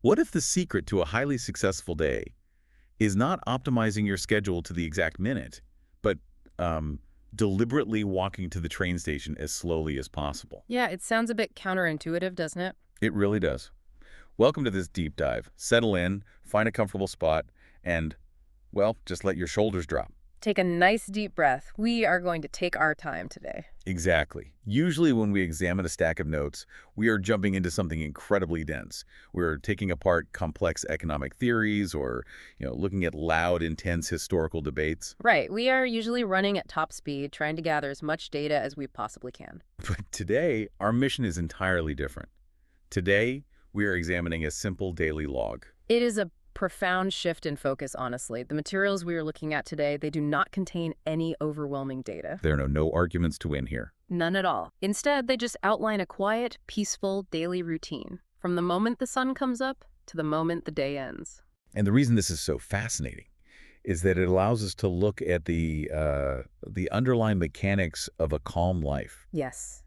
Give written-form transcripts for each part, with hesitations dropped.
What if the secret to a highly successful day is not optimizing your schedule to the exact minute, but deliberately walking to the train station as slowly as possible? Yeah, it sounds a bit counterintuitive, doesn't it? It really does. Welcome to this deep dive. Settle in, find a comfortable spot, and, well, just let your shoulders drop. Take a nice deep breath. We are going to take our time today. Exactly. Usually when we examine a stack of notes, we are jumping into something incredibly dense. We're taking apart complex economic theories or, looking at loud, intense historical debates. Right, we are usually running at top speed, trying to gather as much data as we possibly can. But today, our mission is entirely different. Today, we are examining a simple daily log. It is a profound shift in focus, honestly. The materials we are looking at today, they do not contain any overwhelming data. There are no arguments to win here. None at all. Instead, they just outline a quiet, peaceful daily routine, from the moment the sun comes up to the moment the day ends. And the reason this is so fascinating is that it allows us to look at the underlying mechanics of a calm life. Yes.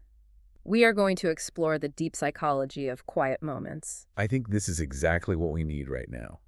We are going to explore the deep psychology of quiet moments. I think this is exactly what we need right now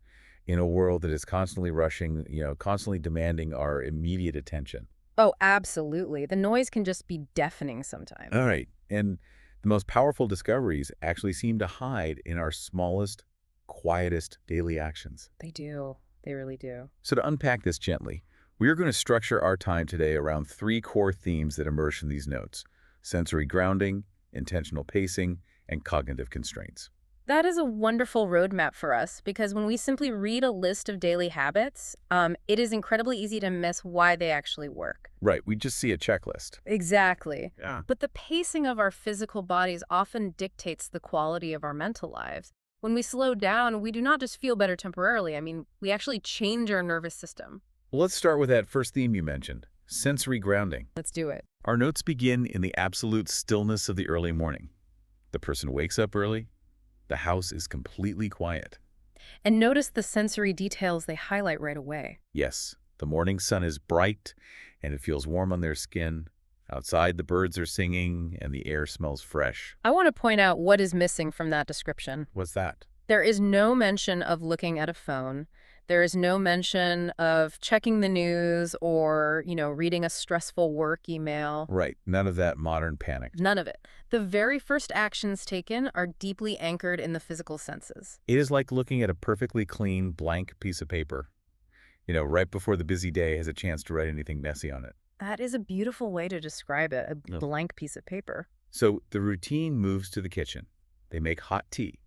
in a world that is constantly rushing, constantly demanding our immediate attention. Oh, absolutely. The noise can just be deafening sometimes. All right. And the most powerful discoveries actually seem to hide in our smallest, quietest daily actions. They do. They really do. So to unpack this gently, we are going to structure our time today around three core themes that emerge from these notes: sensory grounding, intentional pacing, and cognitive constraints. That is a wonderful roadmap for us because when we simply read a list of daily habits, it is incredibly easy to miss why they actually work. Right, we just see a checklist. Exactly. Yeah. But the pacing of our physical bodies often dictates the quality of our mental lives. When we slow down, we do not just feel better temporarily. We actually change our nervous system. Well, let's start with that first theme you mentioned, sensory grounding. Let's do it. Our notes begin in the absolute stillness of the early morning. The person wakes up early. The house is completely quiet. And notice the sensory details they highlight right away. Yes, the morning sun is bright, and it feels warm on their skin. Outside, the birds are singing, and the air smells fresh. I want to point out what is missing from that description. What's that? There is no mention of looking at a phone. There is no mention of checking the news or, reading a stressful work email. Right, none of that modern panic. None of it. The very first actions taken are deeply anchored in the physical senses. It is like looking at a perfectly clean, blank piece of paper, right before the busy day has a chance to write anything messy on it. That is a beautiful way to describe it, a Yep. blank piece of paper. So the routine moves to the kitchen. They make hot tea.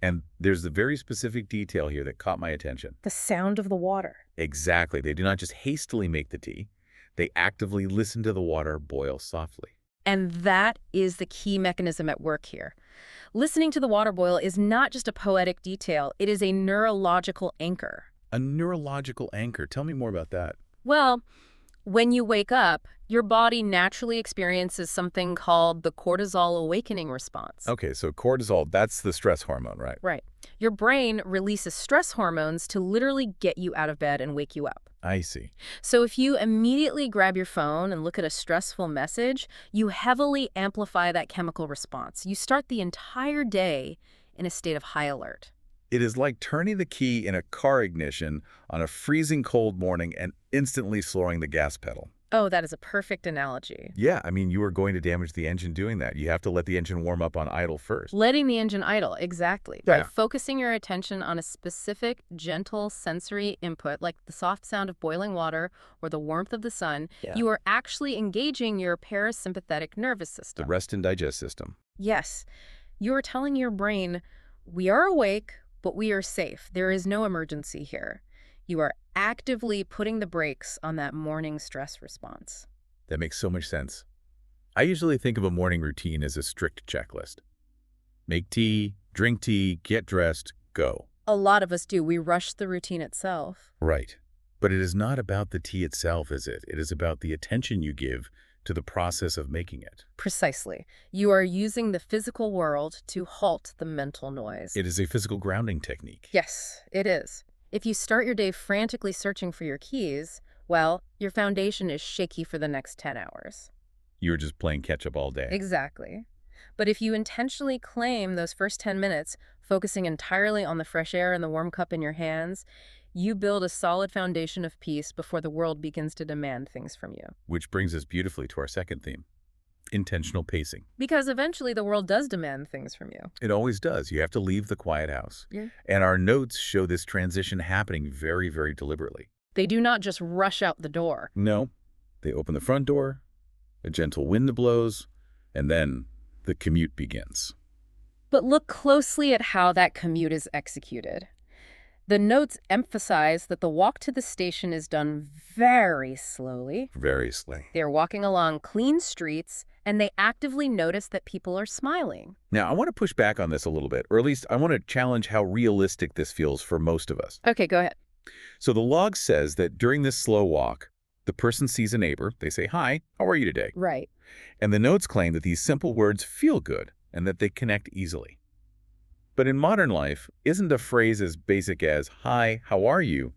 And there's a very specific detail here that caught my attention. The sound of the water. Exactly. They do not just hastily make the tea. They actively listen to the water boil softly. And that is the key mechanism at work here. Listening to the water boil is not just a poetic detail, it is a neurological anchor. A neurological anchor. Tell me more about that. Well, when you wake up, your body naturally experiences something called the cortisol awakening response. Okay, so cortisol, that's the stress hormone, right? Right. Your brain releases stress hormones to literally get you out of bed and wake you up. I see. So if you immediately grab your phone and look at a stressful message, you heavily amplify that chemical response. You start the entire day in a state of high alert. It is like turning the key in a car ignition on a freezing cold morning and instantly slowing the gas pedal. Oh, that is a perfect analogy. Yeah, you are going to damage the engine doing that. You have to let the engine warm up on idle first. Letting the engine idle, exactly. Yeah. By focusing your attention on a specific, gentle sensory input, like the soft sound of boiling water or the warmth of the sun, you are actually engaging your parasympathetic nervous system. The rest and digest system. Yes. You are telling your brain, we are awake, but we are safe. There is no emergency here. You are actively putting the brakes on that morning stress response. That makes so much sense. I usually think of a morning routine as a strict checklist. Make tea, drink tea, get dressed, go. A lot of us do. We rush the routine itself. Right. But it is not about the tea itself, is it? It is about the attention you give to the process of making it. Precisely. You are using the physical world to halt the mental noise. It is a physical grounding technique. Yes, it is. If you start your day frantically searching for your keys, well, your foundation is shaky for the next 10 hours. You're just playing catch up all day. Exactly. But if you intentionally claim those first 10 minutes, focusing entirely on the fresh air and the warm cup in your hands, you build a solid foundation of peace before the world begins to demand things from you. Which brings us beautifully to our second theme, intentional pacing. Because eventually the world does demand things from you. It always does. You have to leave the quiet house. Yeah. And our notes show this transition happening very, very deliberately. They do not just rush out the door. No, they open the front door, a gentle wind blows, and then the commute begins. But look closely at how that commute is executed. The notes emphasize that the walk to the station is done very slowly. Very slow. They're walking along clean streets, and they actively notice that people are smiling. Now, I want to push back on this a little bit, or at least I want to challenge how realistic this feels for most of us. Okay, go ahead. So the log says that during this slow walk, the person sees a neighbor, they say, "Hi, how are you today?" Right. And the notes claim that these simple words feel good and that they connect easily. But in modern life, isn't a phrase as basic as, "Hi, how are you?"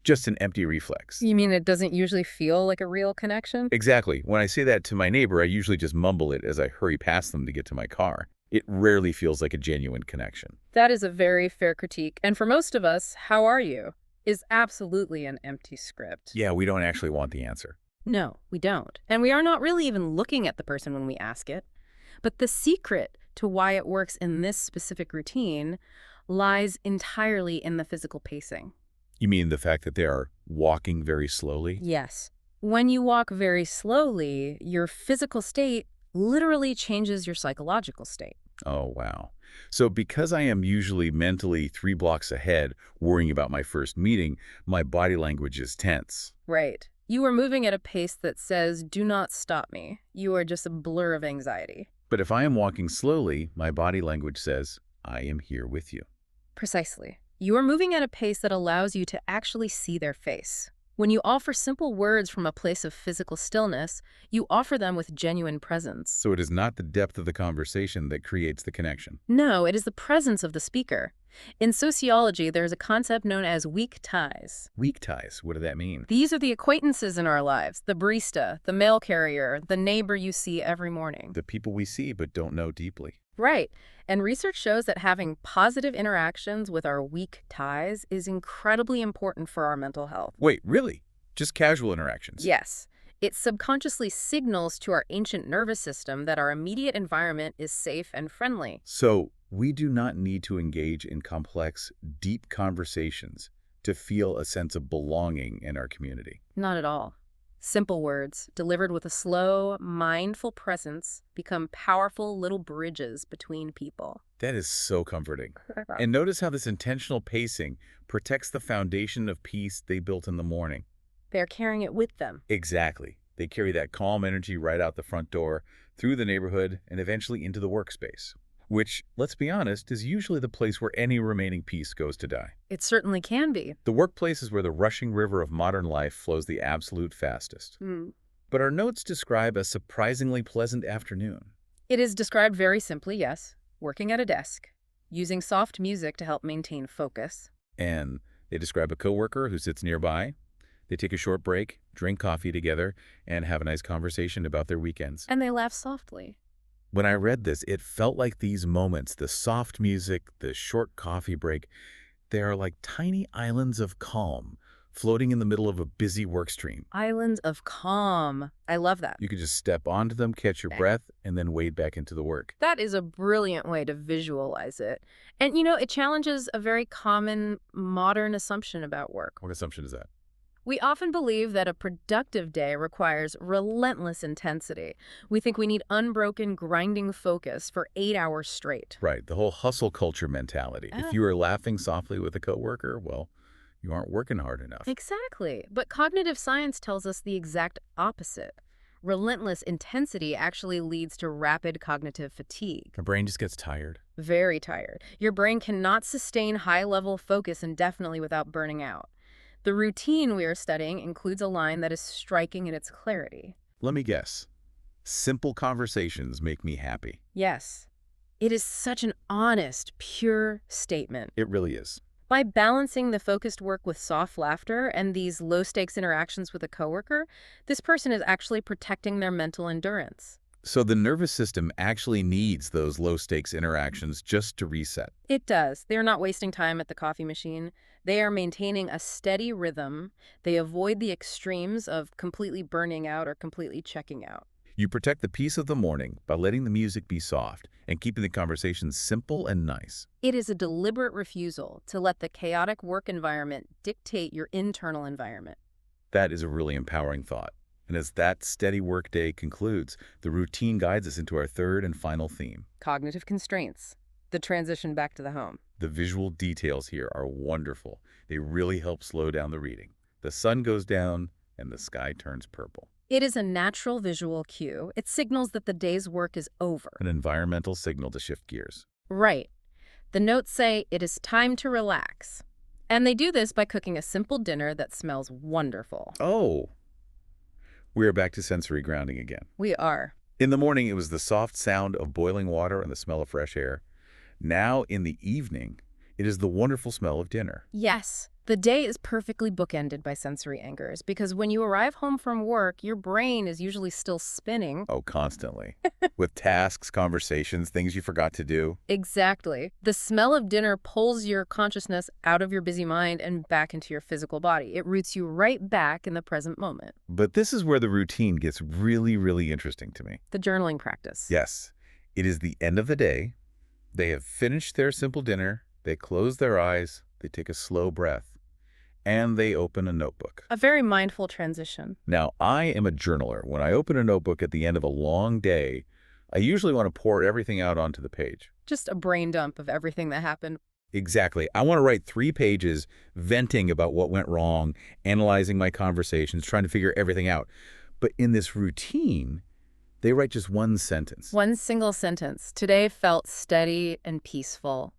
just an empty reflex? You mean it doesn't usually feel like a real connection? Exactly. When I say that to my neighbor, I usually just mumble it as I hurry past them to get to my car. It rarely feels like a genuine connection. That is a very fair critique. And for most of us, "how are you?" is absolutely an empty script. Yeah, we don't actually want the answer. No, we don't. And we are not really even looking at the person when we ask it. But the secret to why it works in this specific routine lies entirely in the physical pacing. You mean the fact that they are walking very slowly? Yes. When you walk very slowly, your physical state literally changes your psychological state. Oh, wow. So because I am usually mentally 3 blocks ahead, worrying about my first meeting, my body language is tense. Right. You are moving at a pace that says, "do not stop me." You are just a blur of anxiety. But if I am walking slowly, my body language says, "I am here with you." Precisely. You are moving at a pace that allows you to actually see their face. When you offer simple words from a place of physical stillness, you offer them with genuine presence. So it is not the depth of the conversation that creates the connection. No, it is the presence of the speaker. In sociology, there is a concept known as weak ties. Weak ties, what does that mean? These are the acquaintances in our lives, the barista, the mail carrier, the neighbor you see every morning. The people we see but don't know deeply. Right. And research shows that having positive interactions with our weak ties is incredibly important for our mental health. Wait, really? Just casual interactions? Yes. It subconsciously signals to our ancient nervous system that our immediate environment is safe and friendly. So we do not need to engage in complex, deep conversations to feel a sense of belonging in our community. Not at all. Simple words, delivered with a slow, mindful presence, become powerful little bridges between people. That is so comforting. And notice how this intentional pacing protects the foundation of peace they built in the morning. They're carrying it with them. Exactly. They carry that calm energy right out the front door, through the neighborhood, and eventually into the workspace. Which, let's be honest, is usually the place where any remaining peace goes to die. It certainly can be. The workplace is where the rushing river of modern life flows the absolute fastest. But our notes describe a surprisingly pleasant afternoon. It is described very simply, yes. Working at a desk, using soft music to help maintain focus. And they describe a coworker who sits nearby. They take a short break, drink coffee together, and have a nice conversation about their weekends. And they laugh softly. When I read this, it felt like these moments, the soft music, the short coffee break, they are like tiny islands of calm floating in the middle of a busy work stream. Islands of calm. I love that. You could just step onto them, catch your breath, and then wade back into the work. That is a brilliant way to visualize it. And, it challenges a very common modern assumption about work. What assumption is that? We often believe that a productive day requires relentless intensity. We think we need unbroken, grinding focus for 8 hours straight. Right, the whole hustle culture mentality. If you are laughing softly with a coworker, well, you aren't working hard enough. Exactly. But cognitive science tells us the exact opposite. Relentless intensity actually leads to rapid cognitive fatigue. My brain just gets tired. Very tired. Your brain cannot sustain high-level focus indefinitely without burning out. The routine we are studying includes a line that is striking in its clarity. Let me guess. Simple conversations make me happy. Yes. It is such an honest, pure statement. It really is. By balancing the focused work with soft laughter and these low-stakes interactions with a coworker, this person is actually protecting their mental endurance. So the nervous system actually needs those low-stakes interactions just to reset. It does. They're not wasting time at the coffee machine. They are maintaining a steady rhythm. They avoid the extremes of completely burning out or completely checking out. You protect the peace of the morning by letting the music be soft and keeping the conversation simple and nice. It is a deliberate refusal to let the chaotic work environment dictate your internal environment. That is a really empowering thought. And as that steady workday concludes, the routine guides us into our third and final theme. Cognitive constraints. The transition back to the home. The visual details here are wonderful. They really help slow down the reading. The sun goes down and the sky turns purple. It is a natural visual cue. It signals that the day's work is over. An environmental signal to shift gears. Right. The notes say it is time to relax. And they do this by cooking a simple dinner that smells wonderful. Oh, we are back to sensory grounding again. We are. In the morning, it was the soft sound of boiling water and the smell of fresh air. Now, in the evening, it is the wonderful smell of dinner. Yes. The day is perfectly bookended by sensory anchors because when you arrive home from work, your brain is usually still spinning. Oh, constantly. With tasks, conversations, things you forgot to do. Exactly. The smell of dinner pulls your consciousness out of your busy mind and back into your physical body. It roots you right back in the present moment. But this is where the routine gets really, really interesting to me. The journaling practice. Yes, it is the end of the day. They have finished their simple dinner. They close their eyes. They take a slow breath. And they open a notebook. A very mindful transition. Now, I am a journaler. When I open a notebook at the end of a long day, I usually want to pour everything out onto the page. Just a brain dump of everything that happened. Exactly. I want to write 3 pages venting about what went wrong, analyzing my conversations, trying to figure everything out. But in this routine, they write just one sentence. One single sentence. Today felt steady and peaceful.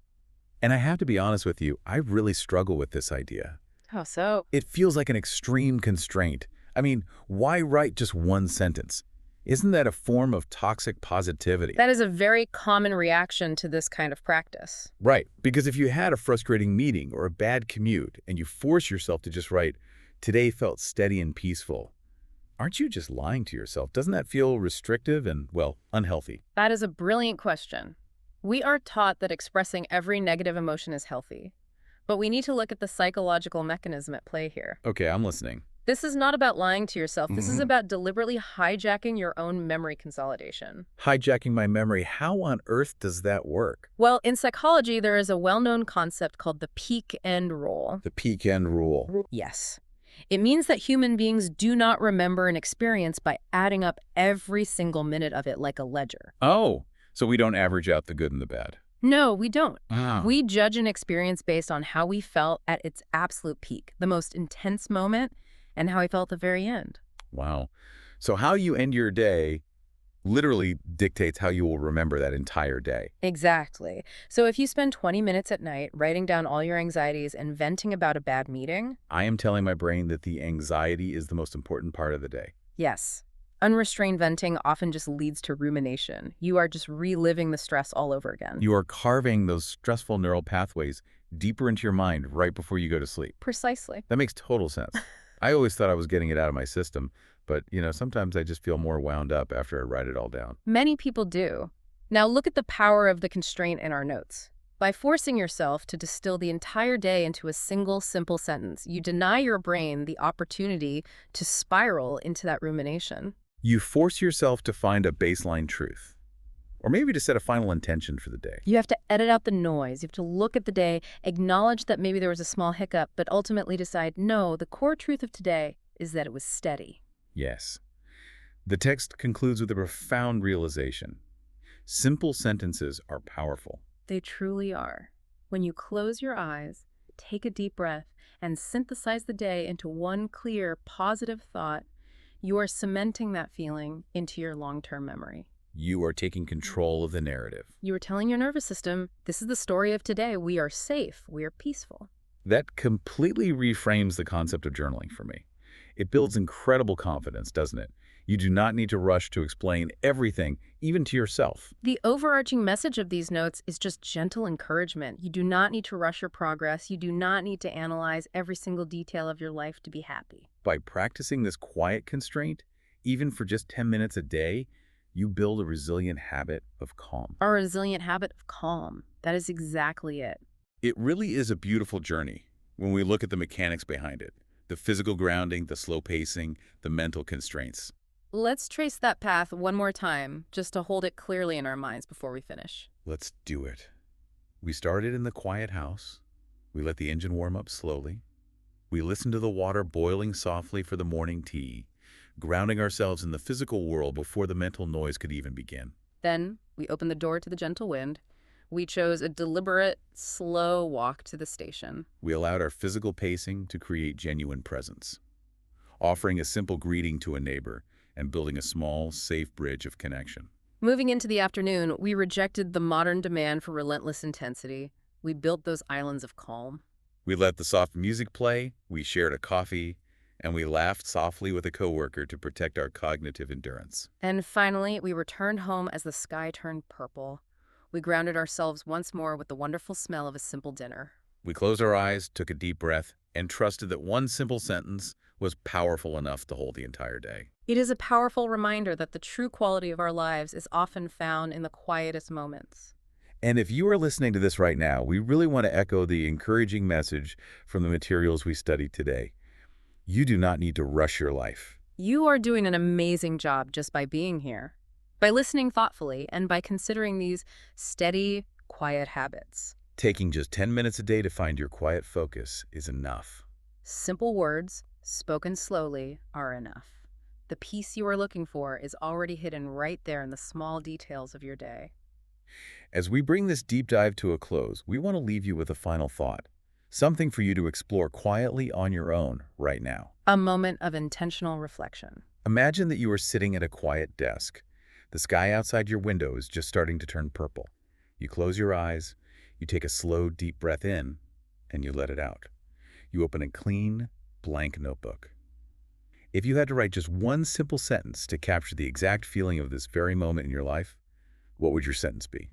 And I have to be honest with you, I really struggle with this idea. How so? It feels like an extreme constraint. I mean, why write just one sentence? Isn't that a form of toxic positivity? That is a very common reaction to this kind of practice. Right, because if you had a frustrating meeting or a bad commute and you force yourself to just write, "Today felt steady and peaceful," aren't you just lying to yourself? Doesn't that feel restrictive and, well, unhealthy? That is a brilliant question. We are taught that expressing every negative emotion is healthy. But we need to look at the psychological mechanism at play here. Okay, I'm listening. This is not about lying to yourself. This is about deliberately hijacking your own memory consolidation. Hijacking my memory, how on earth does that work? Well, in psychology, there is a well-known concept called the peak end rule. The peak end rule. Yes. It means that human beings do not remember an experience by adding up every single minute of it like a ledger. Oh, so we don't average out the good and the bad. No, we don't. Oh. We judge an experience based on how we felt at its absolute peak, the most intense moment, and how we felt at the very end. Wow. So how you end your day literally dictates how you will remember that entire day. Exactly. So if you spend 20 minutes at night writing down all your anxieties and venting about a bad meeting, I am telling my brain that the anxiety is the most important part of the day. yes, unrestrained venting often just leads to rumination. You are just reliving the stress all over again. You are carving those stressful neural pathways deeper into your mind right before you go to sleep. Precisely. That makes total sense. I always thought I was getting it out of my system, but, sometimes I just feel more wound up after I write it all down. Many people do. Now look at the power of the constraint in our notes. By forcing yourself to distill the entire day into a single, simple sentence, you deny your brain the opportunity to spiral into that rumination. You force yourself to find a baseline truth, or maybe to set a final intention for the day. You have to edit out the noise. You have to look at the day, acknowledge that maybe there was a small hiccup, but ultimately decide, no, the core truth of today is that it was steady. Yes. The text concludes with a profound realization. Simple sentences are powerful. They truly are. When you close your eyes, take a deep breath, and synthesize the day into one clear, positive thought, you are cementing that feeling into your long-term memory. You are taking control of the narrative. You are telling your nervous system, this is the story of today. We are safe. We are peaceful. That completely reframes the concept of journaling for me. It builds incredible confidence, doesn't it? You do not need to rush to explain everything, even to yourself. The overarching message of these notes is just gentle encouragement. You do not need to rush your progress. You do not need to analyze every single detail of your life to be happy. By practicing this quiet constraint, even for just 10 minutes a day, You build a resilient habit of calm. Our resilient habit of calm. That is exactly it. It really is a beautiful journey when we look at the mechanics behind it. The physical grounding, the slow pacing, the mental constraints. Let's trace that path one more time, just to hold it clearly in our minds before we finish. Let's do it. We started in the quiet house. We let the engine warm up slowly. We listened to the water boiling softly for the morning tea, grounding ourselves in the physical world before the mental noise could even begin. Then we opened the door to the gentle wind. We chose a deliberate, slow walk to the station. We allowed our physical pacing to create genuine presence, offering a simple greeting to a neighbor and building a small, safe bridge of connection. Moving into the afternoon, we rejected the modern demand for relentless intensity. We built those islands of calm. We let the soft music play, we shared a coffee, and we laughed softly with a coworker to protect our cognitive endurance. And finally, we returned home as the sky turned purple. We grounded ourselves once more with the wonderful smell of a simple dinner. We closed our eyes, took a deep breath, and trusted that one simple sentence was powerful enough to hold the entire day. It is a powerful reminder that the true quality of our lives is often found in the quietest moments. And if you are listening to this right now, we really want to echo the encouraging message from the materials we studied today. You do not need to rush your life. You are doing an amazing job just by being here, by listening thoughtfully, and by considering these steady, quiet habits. Taking just 10 minutes a day to find your quiet focus is enough. Simple words, spoken slowly, are enough. The peace you are looking for is already hidden right there in the small details of your day. As we bring this deep dive to a close, we want to leave you with a final thought, something for you to explore quietly on your own right now. A moment of intentional reflection. Imagine that you are sitting at a quiet desk. The sky outside your window is just starting to turn purple. You close your eyes, you take a slow, deep breath in, and you let it out. You open a clean, blank notebook. If you had to write just one simple sentence to capture the exact feeling of this very moment in your life, what would your sentence be?